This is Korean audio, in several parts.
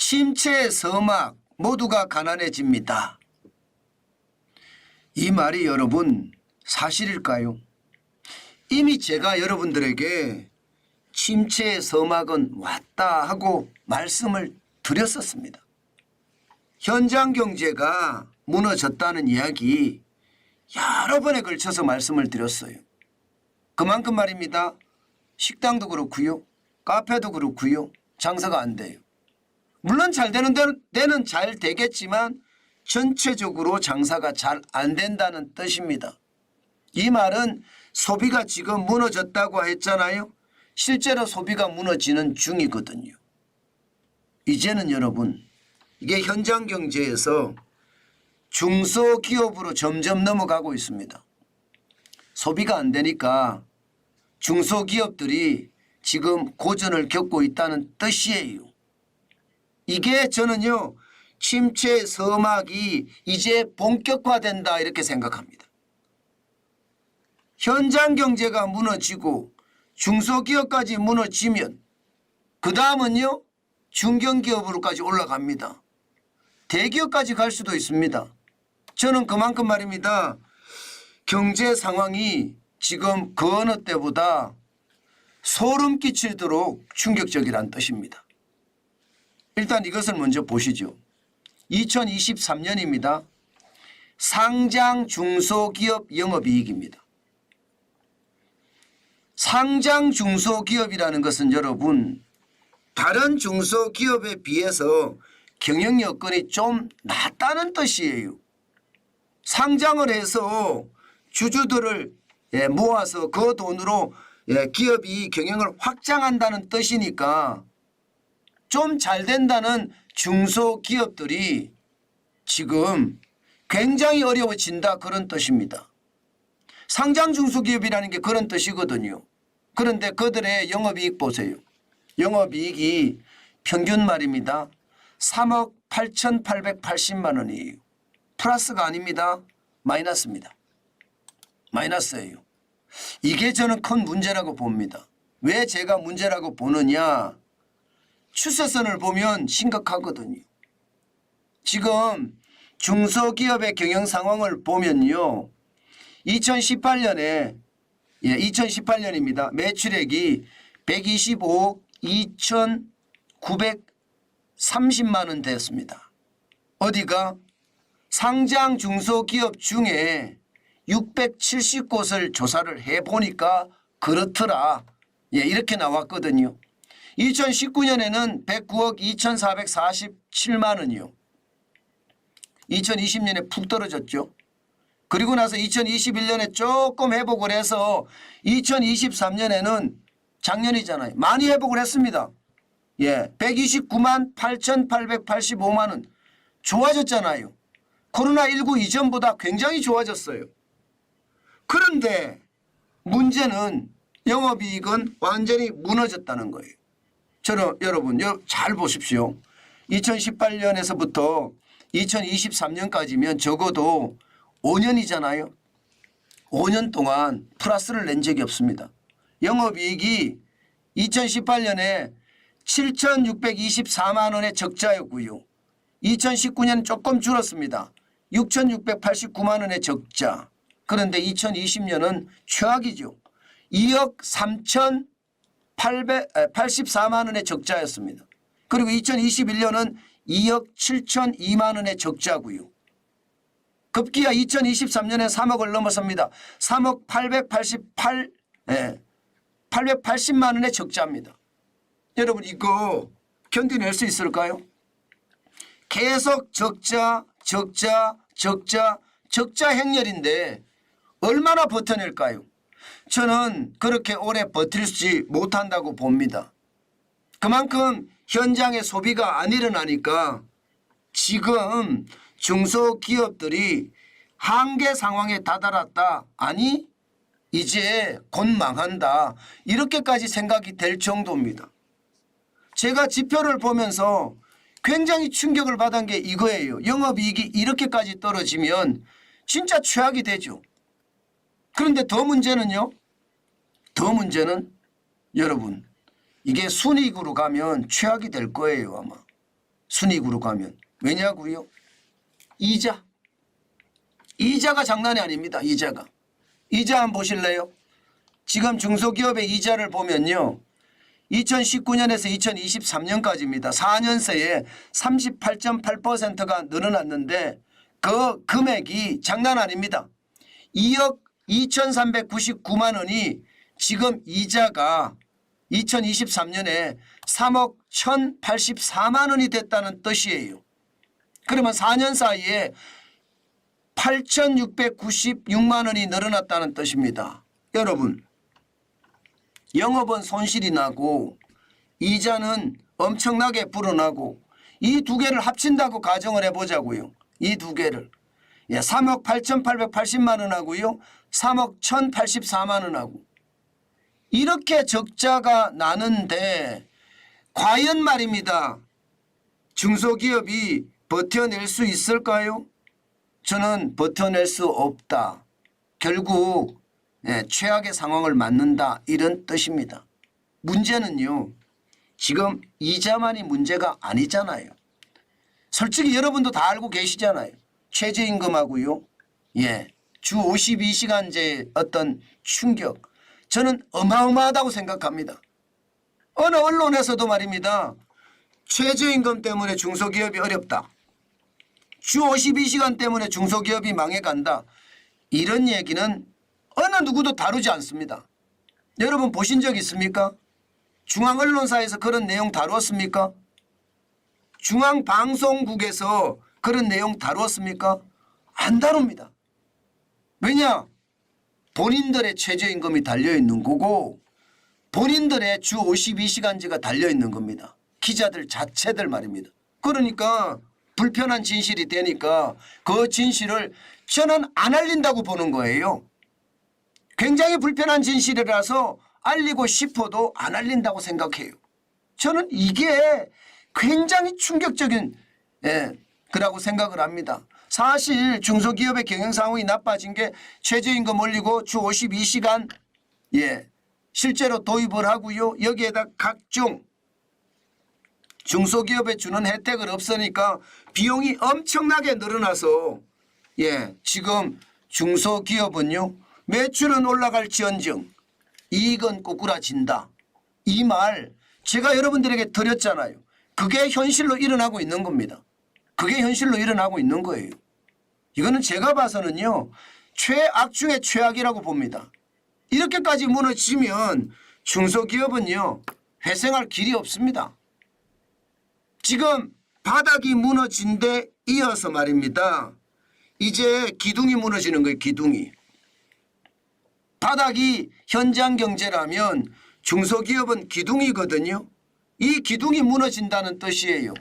침체, 서막 모두가 가난해집니다. 이 말이 여러분 사실일까요? 이미 제가 여러분들에게 침체, 서막은 왔다 하고 말씀을 드렸었습니다. 현장 경제가 무너졌다는 이야기 여러 번에 걸쳐서 말씀을 드렸어요. 그만큼 말입니다. 식당도 그렇고요. 카페도 그렇고요. 장사가 안 돼요. 물론 잘 되는 데는 잘 되겠지만 전체적으로 장사가 잘 안 된다는 뜻입니다. 이 말은 소비가 지금 무너졌다고 했잖아요. 실제로 소비가 무너지는 중이거든요. 이제는 여러분 이게 현장 경제에서 중소기업으로 점점 넘어가고 있습니다. 소비가 안 되니까 중소기업들이 지금 고전을 겪고 있다는 뜻이에요. 이게 저는요 침체 서막이 이제 본격화된다 이렇게 생각합니다. 현장 경제가 무너지고 중소기업까지 무너지면 그 다음은요 중견기업으로까지 올라갑니다. 대기업까지 갈 수도 있습니다. 저는 그만큼 말입니다. 경제 상황이 지금 그 어느 때보다 소름 끼치도록 충격적이란 뜻입니다. 일단 이것을 먼저 보시죠. 2023년입니다. 상장 중소기업 영업이익입니다. 상장 중소기업이라는 것은 여러분 다른 중소기업에 비해서 경영 여건이 좀 낫다는 뜻이에요. 상장을 해서 주주들을 모아서 그 돈으로 기업이 경영을 확장한다는 뜻이니까 좀 잘 된다는 중소기업들이 지금 굉장히 어려워진다 그런 뜻입니다. 상장 중소기업이라는 게 그런 뜻이거든요. 그런데 그들의 영업이익 보세요. 영업이익이 평균 말입니다. 3억 8,880만 원이에요. 플러스가 아닙니다. 마이너스입니다. 마이너스예요. 이게 저는 큰 문제라고 봅니다. 왜 제가 문제라고 보느냐. 추세선을 보면 심각하거든요. 지금 중소기업의 경영 상황을 보면요. 2018년입니다. 매출액이 125억 2,930만 원 됐습니다. 어디가? 상장 중소기업 중에 670곳을 조사를 해보니까 그렇더라. 이렇게 나왔거든요. 2019년에는 109억 2,447만 원이요. 2020년에 푹 떨어졌죠. 그리고 나서 2021년에 조금 회복을 해서 2023년에는 작년이잖아요. 많이 회복을 했습니다. 129만 8,885만 원 좋아졌잖아요. 코로나19 이전보다 굉장히 좋아졌어요. 그런데 문제는 영업이익은 완전히 무너졌다는 거예요. 저는 여러분 잘 보십시오. 2018년에서부터 2023년까지면 적어도 5년이잖아요. 5년 동안 플러스를 낸 적이 없습니다. 영업이익이 2018년에 7,624만 원의 적자였고요. 2019년 조금 줄었습니다. 6,689만 원의 적자. 그런데 2020년은 최악이죠. 2억 3,884만 원의 적자였습니다. 그리고 2021년은 2억 7,002만 원의 적자고요. 급기야 2023년에 3억을 넘어섭니다. 3억 880만 원의 적자입니다. 여러분 이거 견뎌낼 수 있을까요? 계속 적자 행렬인데 얼마나 버텨낼까요? 저는 그렇게 오래 버틸지 못한다고 봅니다. 그만큼 현장의 소비가 안 일어나니까 지금 중소기업들이 한계 상황에 다다랐다. 아니 이제 곧 망한다. 이렇게까지 생각이 될 정도입니다. 제가 지표를 보면서 굉장히 충격을 받은 게 이거예요. 영업이익이 이렇게까지 떨어지면 진짜 최악이 되죠. 그런데 더 문제는요. 더 문제는 여러분 이게 순이익으로 가면 최악이 될 거예요 아마. 순이익으로 가면. 왜냐고요? 이자가 장난이 아닙니다. 이자 한번 보실래요? 지금 중소기업의 이자를 보면요. 2019년에서 2023년까지입니다. 4년 새에 38.8%가 늘어났는데 그 금액이 장난 아닙니다. 2억 2,399만 원이 지금 이자가 2023년에 3억 1,084만 원이 됐다는 뜻이에요. 그러면 4년 사이에 8,696만 원이 늘어났다는 뜻입니다. 여러분, 영업은 손실이 나고 이자는 엄청나게 불어나고 이 두 개를 합친다고 가정을 해보자고요. 이 두 개를. 3억 8,880만 원하고요. 3억 1,084만 원하고. 이렇게 적자가 나는데 과연 말입니다. 중소기업이 버텨낼 수 있을까요? 저는 버텨낼 수 없다. 결국 최악의 상황을 맞는다 이런 뜻입니다. 문제는요. 지금 이자만이 문제가 아니잖아요. 솔직히 여러분도 다 알고 계시잖아요. 최저임금하고요. 주 52시간제 어떤 충격. 저는 어마어마하다고 생각합니다. 어느 언론에서도 말입니다. 최저임금 때문에 중소기업이 어렵다. 주 52시간 때문에 중소기업이 망해간다. 이런 얘기는 어느 누구도 다루지 않습니다. 여러분 보신 적 있습니까? 중앙언론사에서 그런 내용 다루었습니까? 중앙방송국에서 그런 내용 다루었습니까? 안 다룹니다. 왜냐? 본인들의 최저임금이 달려있는 거고 본인들의 주 52시간제가 달려있는 겁니다. 기자들 자체들 말입니다. 그러니까 불편한 진실이 되니까 그 진실을 저는 안 알린다고 보는 거예요. 굉장히 불편한 진실이라서 알리고 싶어도 안 알린다고 생각해요. 저는 이게 굉장히 충격적인 거라고 생각을 합니다. 사실 중소기업의 경영 상황이 나빠진 게 최저임금 올리고 주 52시간 실제로 도입을 하고요. 여기에다 각종 중소기업에 주는 혜택을 없으니까 비용이 엄청나게 늘어나서 지금 중소기업은요. 매출은 올라갈지언정 이익은 꼬꾸라진다. 이 말 제가 여러분들에게 드렸잖아요. 그게 현실로 일어나고 있는 겁니다. 그게 현실로 일어나고 있는 거예요. 이거는 제가 봐서는요. 최악 중에 최악이라고 봅니다. 이렇게까지 무너지면 중소기업은요. 회생할 길이 없습니다. 지금 바닥이 무너진 데 이어서 말입니다. 이제 기둥이 무너지는 거예요. 기둥이. 바닥이 현장 경제라면 중소기업은 기둥이거든요. 이 기둥이 무너진다는 뜻이에요.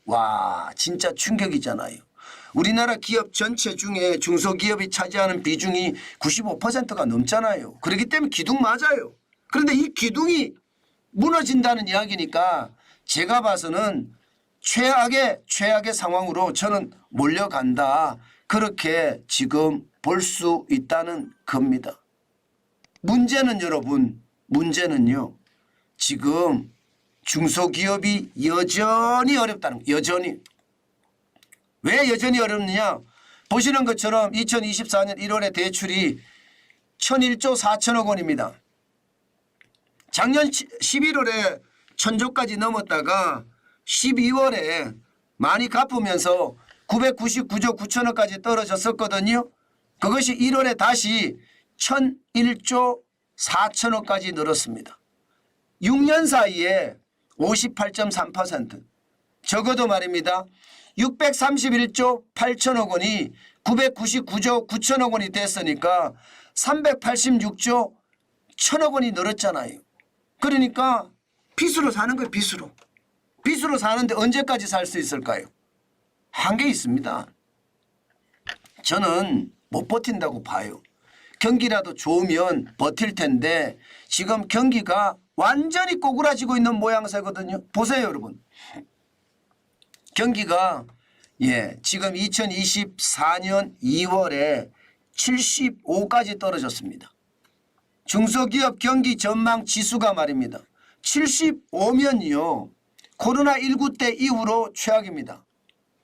와, 진짜 충격이잖아요. 우리나라 기업 전체 중에 중소기업이 차지하는 비중이 95%가 넘잖아요. 그렇기 때문에 기둥 맞아요. 그런데 이 기둥이 무너진다는 이야기니까 제가 봐서는 최악의 상황으로 저는 몰려간다. 그렇게 지금 볼 수 있다는 겁니다. 문제는 여러분, 문제는요. 지금 중소기업이 여전히 어렵다는 거예요. 여전히. 왜 여전히 어렵느냐. 보시는 것처럼 2024년 1월에 대출이 1,001조 4천억 원입니다. 작년 11월에 1,000조까지 넘었다가 12월에 많이 갚으면서 999조 9천억까지 떨어졌었거든요. 그것이 1월에 다시 1,001조 4천억까지 늘었습니다. 6년 사이에 58.3%. 적어도 말입니다. 631조 8천억 원이 999조 9천억 원이 됐으니까 386조 1천억 원이 늘었잖아요. 그러니까 빚으로 사는 거예요. 빚으로. 빚으로 사는데 언제까지 살 수 있을까요? 한계 있습니다. 저는 못 버틴다고 봐요. 경기라도 좋으면 버틸 텐데 지금 경기가 완전히 꼬꾸라지고 있는 모양새거든요. 보세요 여러분. 경기가 지금 2024년 2월에 75까지 떨어졌습니다. 중소기업 경기 전망 지수가 말입니다. 75면요. 코로나19 때 이후로 최악입니다.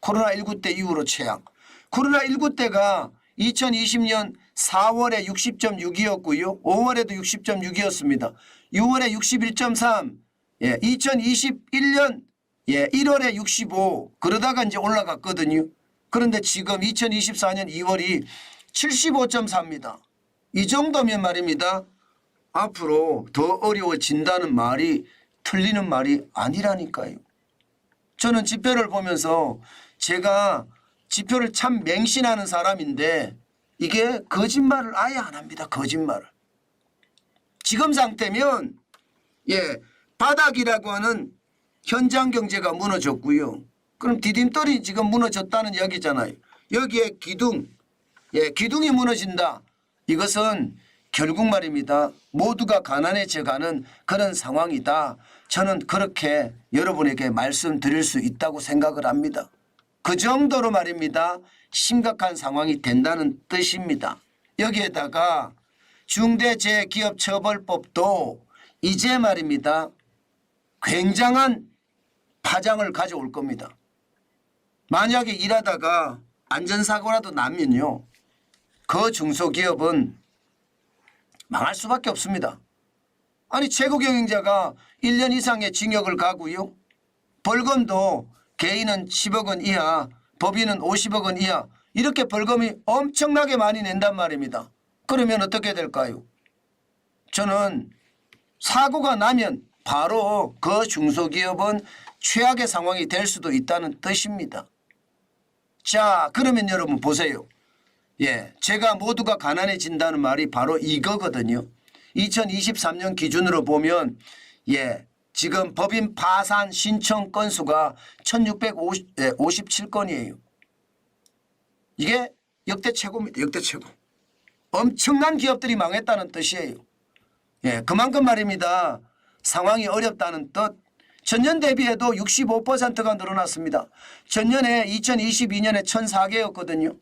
코로나19 때 이후로 최악. 코로나19 때가 2020년 4월에 60.6이었고요. 5월에도 60.6이었습니다. 6월에 61.3, 2021년 1월에 65 그러다가 이제 올라갔거든요. 그런데 지금 2024년 2월이 75.4입니다. 이 정도면 말입니다. 앞으로 더 어려워진다는 말이 틀리는 말이 아니라니까요. 저는 지표를 보면서 제가 지표를 참 맹신하는 사람인데 이게 거짓말을 아예 안 합니다. 거짓말을. 지금 상태면 바닥이라고 하는 현장 경제가 무너졌고요. 그럼 디딤돌이 지금 무너졌다는 이야기잖아요. 여기에 기둥이 무너진다. 이것은 결국 말입니다. 모두가 가난해져가는 그런 상황이다. 저는 그렇게 여러분에게 말씀드릴 수 있다고 생각을 합니다. 그 정도로 말입니다. 심각한 상황이 된다는 뜻입니다. 여기에다가 중대재해기업처벌법도 이제 말입니다. 굉장한 파장을 가져올 겁니다. 만약에 일하다가 안전사고라도 나면요. 그 중소기업은 망할 수밖에 없습니다. 아니 최고 경영자가 1년 이상의 징역을 가고요. 벌금도 개인은 10억 원 이하, 법인은 50억 원 이하 이렇게 벌금이 엄청나게 많이 낸단 말입니다. 그러면 어떻게 될까요? 저는 사고가 나면 바로 그 중소기업은 최악의 상황이 될 수도 있다는 뜻입니다. 자, 그러면 여러분 보세요. 제가 모두가 가난해진다는 말이 바로 이거거든요. 2023년 기준으로 보면 지금 법인 파산 신청 건수가 1657건이에요. 이게 역대 최고입니다. 역대 최고. 엄청난 기업들이 망했다는 뜻이에요. 그만큼 말입니다. 상황이 어렵다는 뜻. 전년 대비해도 65%가 늘어났습니다. 전년에 2022년에 1,004개였거든요.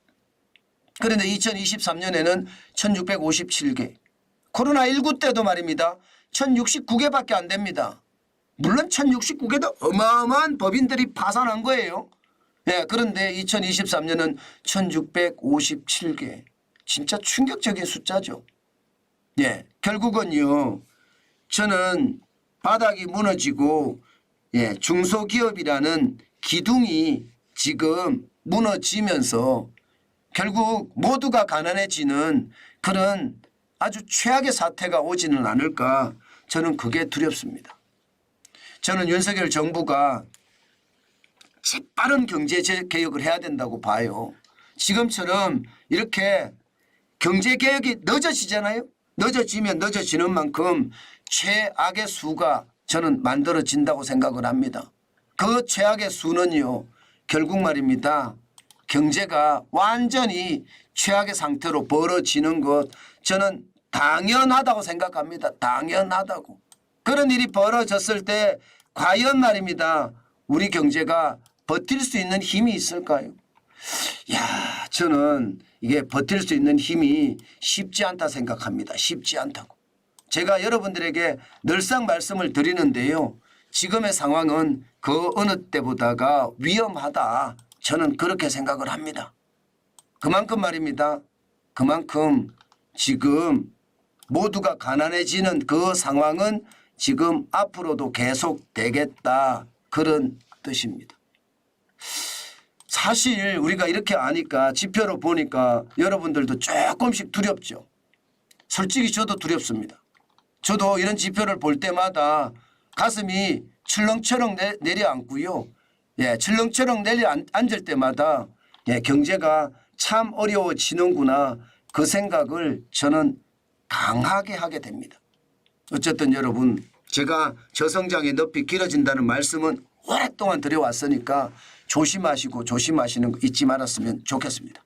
그런데 2023년에는 1,657개. 코로나19 때도 말입니다. 1,069개밖에 안 됩니다. 물론 1,069개도 어마어마한 법인들이 파산한 거예요. 그런데 2023년은 1,657개. 진짜 충격적인 숫자죠. 결국은요. 저는 바닥이 무너지고 중소기업이라는 기둥이 지금 무너지면서 결국 모두가 가난해지는 그런 아주 최악의 사태가 오지는 않을까 저는 그게 두렵습니다. 저는 윤석열 정부가 재빠른 경제개혁을 해야 된다고 봐요. 지금처럼 이렇게 경제개혁이 늦어지잖아요. 늦어지면 늦어지는 만큼 최악의 수가 저는 만들어진다고 생각을 합니다. 그 최악의 수는요. 결국 말입니다. 경제가 완전히 최악의 상태로 벌어지는 것 저는 당연하다고 생각합니다. 당연하다고. 그런 일이 벌어졌을 때 과연 말입니다. 우리 경제가 버틸 수 있는 힘이 있을까요? 저는 이게 버틸 수 있는 힘이 쉽지 않다 생각합니다. 쉽지 않다고. 제가 여러분들에게 늘상 말씀을 드리는데요. 지금의 상황은 그 어느 때보다가 위험하다. 저는 그렇게 생각을 합니다. 그만큼 말입니다. 그만큼 지금 모두가 가난해지는 그 상황은 지금 앞으로도 계속되겠다. 그런 뜻입니다. 사실 우리가 이렇게 아니까 지표로 보니까 여러분들도 조금씩 두렵죠. 솔직히 저도 두렵습니다. 저도 이런 지표를 볼 때마다 가슴이 철렁철렁 내려앉고요. 철렁철렁 내려앉을 때마다 경제가 참 어려워지는구나 그 생각을 저는 강하게 하게 됩니다. 어쨌든 여러분 제가 저성장의 늪이 길어진다는 말씀은 오랫동안 드려왔으니까 조심하시고 조심하시는 거 잊지 말았으면 좋겠습니다.